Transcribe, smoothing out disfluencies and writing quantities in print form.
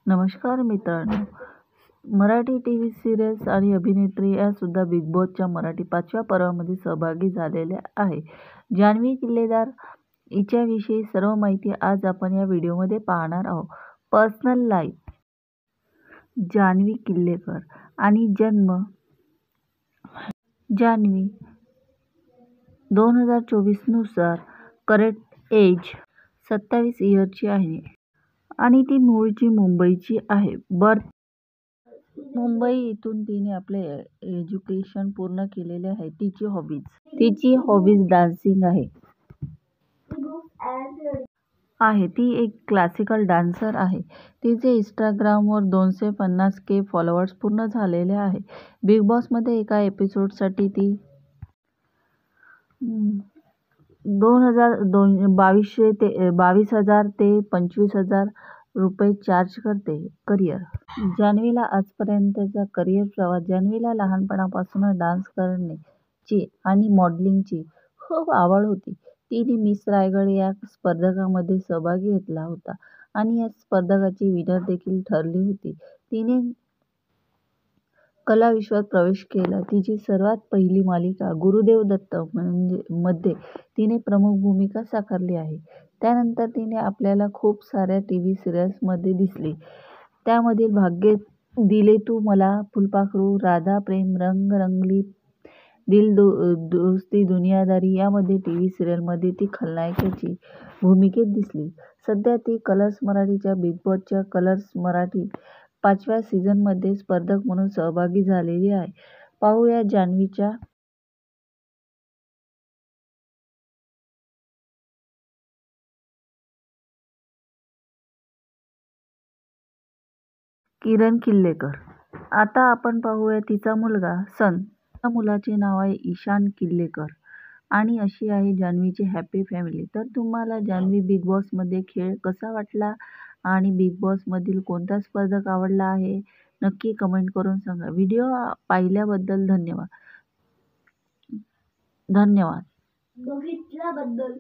नमस्कार मित्रांनो, Marathi TV serials आणि अभिनेत्री या सुद्धा बिग बॉसच्या मराठी 5व्या पर्वामध्ये सहभागी झालेल्या आहे. जान्हवी किल्लेदार हिच्याविषयी सर्व माहिती आज आपण या व्हिडिओमध्ये पाहणार आहोत. पर्सनल लाईफ जान्हवी किल्लेकर आणि जन्म जान्हवी 2024 नुसार करेक्ट एज 27 इयरची आहे आणि ती मूळची मुंबईची आहे. बर्थ मुंबई इथून तिने आपले एज्युकेशन पूर्ण केलेले आहे. तिची हॉबीज डान्सिंग आहे. ती एक क्लासिकल डान्सर आहे. तिचे इंस्टाग्रामवर 250K फॉलोअर्स पूर्ण झालेले आहे. बिग बॉसमध्ये एका एपिसोडसाठी ती 22,000 ते 25,000 रुपये चार्ज करते. करिअर जान्हवीला आजपर्यंतचा करिअर प्रवास जान्हवीला लहानपणापासूनच डान्स करण्याची आणि मॉडेलिंगची खूप आवड होती. तिने मिस रायगड या स्पर्धेमध्ये सहभाग घेतला होता आणि या स्पर्धेची विनर देखील ठरली होती. तिने कला विश्वात प्रवेश केला. तिची सर्वात पहिली मालिका गुरुदेव दत्त मध्ये तिने प्रमुख भूमिका साकारली आहे. त्यानंतर तिने आपल्याला खूप साऱ्या टीव्ही सिरियल्समध्ये दिसली. त्यामधील भाग्य दिले तू मला, फुलपाखरू, राधा प्रेम, रंग रंगली, दिल दोस्ती दुनियादारी यामध्ये टीव्ही सिरियलमध्ये ती खलनायिकेची भूमिकेत दिसली. सध्या ती कलर्स मराठीच्या बिग बॉसच्या कलर्स मराठी 5व्या सीझनमध्ये स्पर्धक म्हणून सहभागी झालेली आहे. पाहूया जान्हवीच्या किरण किल्लेकर. आता आपण पाहूया तिचा मुलगा सन. त्या मुलाचे नाव आहे ईशान किल्लेकर आणि अशी आहे जान्हवीची हॅपी फॅमिली. तर तुम्हाला जान्हवी बिग बॉसमध्ये खेळ कसा वाटला आणि बिग बॉसमधील कोणता स्पर्धक आवडला आहे नक्की कमेंट करून सांगा. व्हिडिओ पाहिल्याबद्दल धन्यवाद. बघितल्याबद्दल